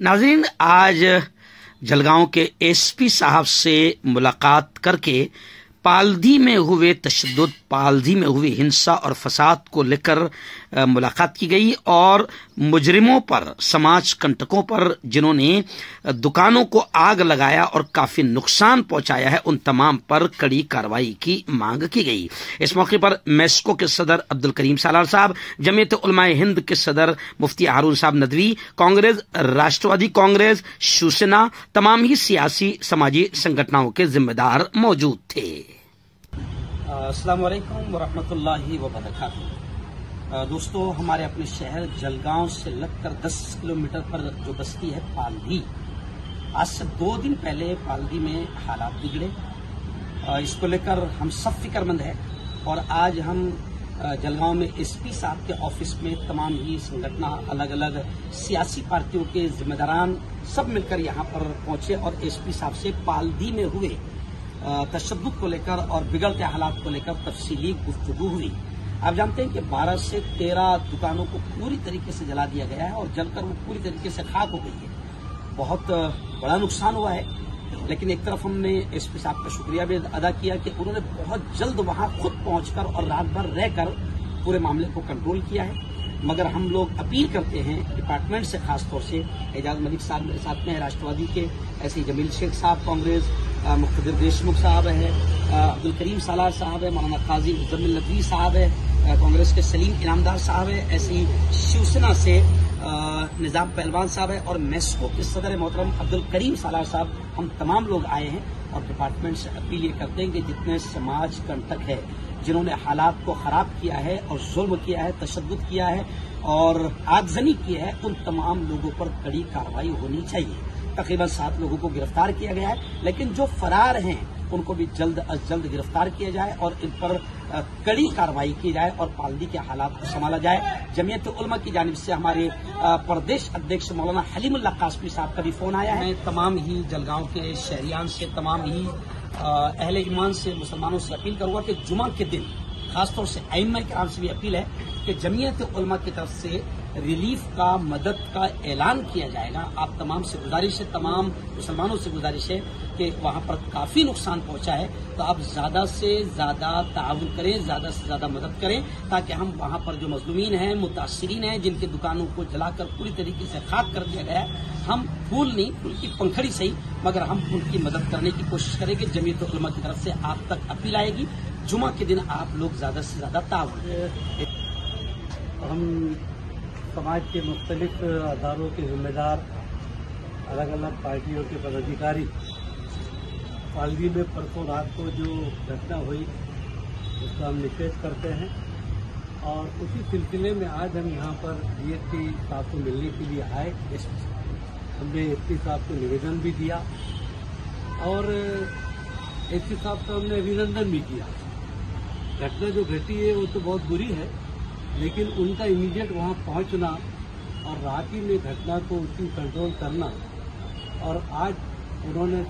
नाज़रीन, आज जलगांव के एसपी साहब से मुलाकात करके पालधी में हुए तशद्दुद, पालधी में हुई हिंसा और फसाद को लेकर मुलाकात की गई और मुजरिमों पर, समाज कंटकों पर जिन्होंने दुकानों को आग लगाया और काफी नुकसान पहुंचाया है, उन तमाम पर कड़ी कार्रवाई की मांग की गई। इस मौके पर मेस्को के सदर अब्दुल करीम सालार साहब, जमीयत उलमाए हिंद के सदर मुफ्ती हारून साहब नदवी, कांग्रेस, राष्ट्रवादी कांग्रेस, शिवसेना, तमाम ही सियासी समाजी संगठनों के जिम्मेदार मौजूद थे। अस्सलाम वालेकुम वरहमतुल्लाहि वबरकातुहू। दोस्तों, हमारे अपने शहर जलगांव से लगकर 10 किलोमीटर पर जो बस्ती है पालधी, आज से 2 दिन पहले पालधी में हालात बिगड़े। इसको लेकर हम सब फिक्रमंद हैं और आज हम जलगांव में एसपी साहब के ऑफिस में तमाम ही संगठन, अलग अलग सियासी पार्टियों के जिम्मेदारान सब मिलकर यहां पर पहुंचे और एसपी साहब से पालधी में हुए तशद्दुद को लेकर और बिगड़ते हालात को लेकर तफसीली गुफ्तगू हुई। आप जानते हैं कि 12 से 13 दुकानों को पूरी तरीके से जला दिया गया है और जलकर वो पूरी तरीके से खाक हो गई है। बहुत बड़ा नुकसान हुआ है, लेकिन एक तरफ हमने एसपी साहब का शुक्रिया भी अदा किया कि उन्होंने बहुत जल्द वहां खुद पहुंचकर और रात भर रहकर पूरे मामले को कंट्रोल किया है। मगर हम लोग अपील करते हैं डिपार्टमेंट से, खासतौर से एजाज मलिक साहब मेरे साथ में है राष्ट्रवादी के, ऐसे जमील शेख साहब कांग्रेस, मुख्तदिर देशमुख साहब है, अब्दुल करीम सालार साहब है, मौलाना काजी मुजम्मिल नदवी साहब है, कांग्रेस के सलीम इनामदार साहब है, ऐसी शिवसेना से निजाम पहलवान साहब है और मेस्को के सदर मोहतरम अब्दुल करीम सालार साहब, हम तमाम लोग आए हैं और डिपार्टमेंट से अपील ये करते हैं कि जितने समाज कंटक है, जिन्होंने हालात को खराब किया है और जुल्म किया है, तशद्दुद किया है और आगजनी की है, उन तमाम लोगों पर कड़ी कार्रवाई होनी चाहिए। तकरीबन 7 लोगों को गिरफ्तार किया गया है, लेकिन जो फरार हैं उनको भी जल्द अज जल्द गिरफ्तार किया जाए और इन पर कड़ी कार्रवाई की जाए और पालधी के हालात को संभाला जाए। जमीयत उलमा की जानिब से हमारे प्रदेश अध्यक्ष मौलाना हलीमुल्लाह कासमी साहब का भी फोन आया है। तमाम ही जलगांव के शहरियान से, तमाम ही अहले ईमान से, मुसलमानों से अपील करूंगा कि जुमा के दिन खासतौर से अइम्मा किराम से भी अपील है कि जमीयत उलमा की तरफ से रिलीफ का, मदद का ऐलान किया जाएगा। आप तमाम से गुजारिश है, तमाम मुसलमानों से गुजारिश है कि वहां पर काफी नुकसान पहुंचा है, तो आप ज्यादा से ज्यादा ताउन करें, ज्यादा से ज्यादा मदद करें, ताकि हम वहां पर जो मजलूमीन हैं, मुतासिरीन हैं, जिनकी दुकानों को जलाकर पूरी तरीके से खाक कर दिया गया है, हम फूल नहीं, उनकी पंखड़ी सही, मगर हम उनकी मदद करने की कोशिश करेंगे। जमीयत उलमा की तरफ से आप तक अपील आएगी, जुमा के दिन आप लोग ज्यादा से ज्यादा ताउन। हम समाज के मुख्तलिफ अदारों के जिम्मेदार, अलग अलग पार्टियों के पदाधिकारी, पालधी में परसों रात को जो घटना हुई उसका हम निषेध करते हैं और उसी सिलसिले में आज हम यहाँ पर डीएसपी साहब को मिलने के लिए आए। हमने एसपी साहब को निवेदन भी दिया और एसपी साहब का हमने अभिनंदन भी किया। घटना जो घटी है वो तो बहुत बुरी है, लेकिन उनका इमीडिएट वहां पहुंचना और रात ही में घटना को उसकी कंट्रोल करना और आज उन्होंने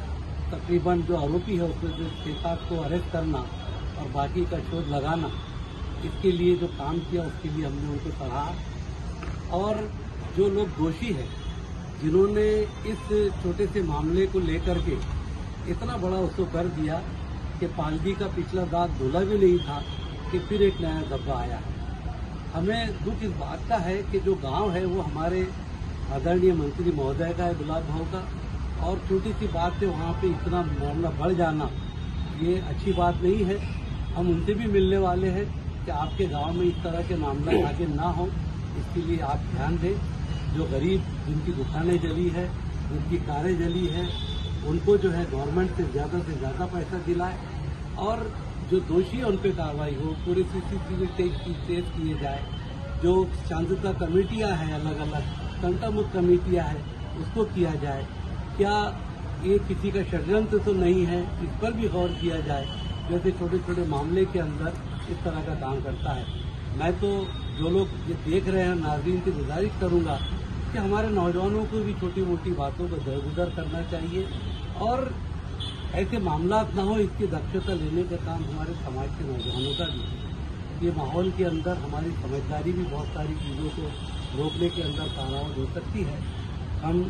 तकरीबन जो आरोपी है उसमें जो 6-7 को अरेस्ट करना और बाकी का शोध लगाना, इसके लिए जो काम किया उसके लिए हमने उनको सराहा। और जो लोग दोषी हैं, जिन्होंने इस छोटे से मामले को लेकर के इतना बड़ा उसको कर दिया कि पालधी का पिछला दाग धुला भी नहीं था कि फिर एक नया धब्बा आया है। हमें दुख इस बात का है कि जो गांव है वो हमारे आदरणीय मंत्री महोदय का है, गुलाब भाव का, और छोटी सी बात है वहाँ पे इतना मामला बढ़ जाना, ये अच्छी बात नहीं है। हम उनसे भी मिलने वाले हैं कि आपके गांव में इस तरह के मामला आगे ना हो, इसके लिए आप ध्यान दें। जो गरीब, जिनकी दुकानें जली है, जिनकी कारें जली है, उनको जो है गवर्नमेंट से ज्यादा पैसा दिलाए और जो दोषी है उन पर कार्रवाई हो, पूरे सीसीटीवी टेस्ट किए जाए। जो शांतता कमेटियां हैं, अलग अलग तंटामुक्त कमेटियां हैं, उसको किया जाए। क्या ये किसी का षड्यंत्र तो नहीं है, इस पर भी गौर किया जाए। जैसे छोटे छोटे मामले के अंदर इस तरह का काम करता है। मैं तो जो लोग ये देख रहे हैं, नाज़रीन से गुजारिश करूंगा कि हमारे नौजवानों को भी छोटी मोटी बातों को दरगुजर करना चाहिए और ऐसे मामला न हो, इसकी दक्षता लेने का काम हमारे समाज के नौजवानों का भी है। ये माहौल के अंदर हमारी समझदारी भी बहुत सारी चीज़ों को रोकने के अंदर कामयाब हो सकती है। हम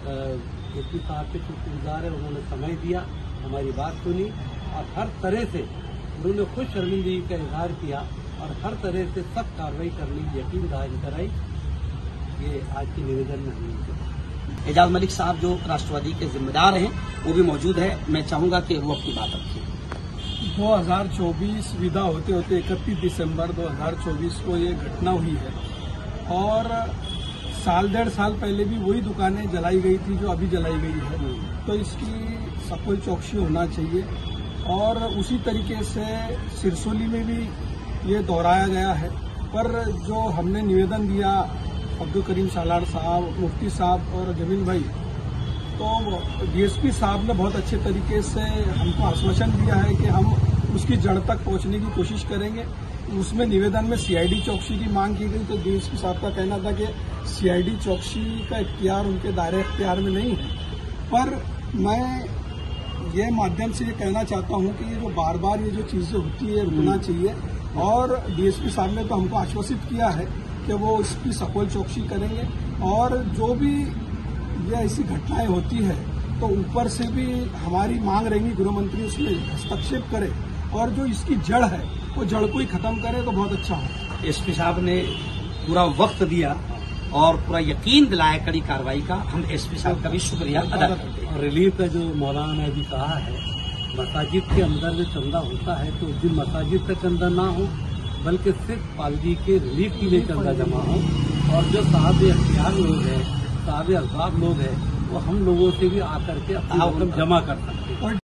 एसपी साहब के शुक्रगुजार है, उन्होंने समय दिया, हमारी बात सुनी और हर तरह से उन्होंने खुद शर्मिंदगी का इजहार किया और हर तरह से सख्त कार्रवाई करने की यकीन दहानी कराई। ये आज के निवेदन में हमने एजाज मलिक साहब जो राष्ट्रवादी के जिम्मेदार हैं वो भी मौजूद है, मैं चाहूंगा कि वो अपनी बात रखें। 2024 विदा होते होते 31 दिसंबर 2024 को ये घटना हुई है और साल डेढ़ साल पहले भी वही दुकानें जलाई गई थी जो अभी जलाई गई है, तो इसकी सकोई चौकसी होना चाहिए। और उसी तरीके से सिरसोली में भी ये दोहराया गया है, पर जो हमने निवेदन दिया अब्दुल करीम सालार साहब, मुफ्ती साहब और जमील भाई, तो डीएसपी साहब ने बहुत अच्छे तरीके से हमको आश्वासन दिया है कि हम उसकी जड़ तक पहुंचने की कोशिश करेंगे। उसमें निवेदन में सीआईडी चौकसी की मांग की गई, तो डीएसपी साहब का कहना था कि सीआईडी चौकसी का इख्तियार उनके दायरे इख्तियार में नहीं है। पर मैं ये माध्यम से ये कहना चाहता हूं कि ये जो बार बार ये जो चीजें होती है रुकना चाहिए और डीएसपी साहब ने तो हमको आश्वासित किया है कि वो इसकी सखोल चौकसी करेंगे और जो भी ये ऐसी घटनाएं होती है तो ऊपर से भी हमारी मांग रहेगी गृह मंत्री उसमें हस्तक्षेप करे और जो इसकी जड़ है वो जड़ को ही खत्म करे तो बहुत अच्छा हो। एसपी साहब ने पूरा वक्त दिया और पूरा यकीन दिलाया कड़ी कार्रवाई का, हम एसपी साहब का भी शुक्रिया अदा करते हैं। रिलीफ का जो मौलाना ने अभी कहा है, मसाजिद के अंदर जो चंदा होता है तो उस दिन मसाजिद का चंदा ना हो बल्कि सिर्फ पालगी के रिलीफ के लिए चंदा जमा हो और जो साहब अख्तियार लोग हैं, साहब अहबाब लोग हैं, वो हम लोगों से भी आकर के अपनी रकम जमा कर सकते हैं।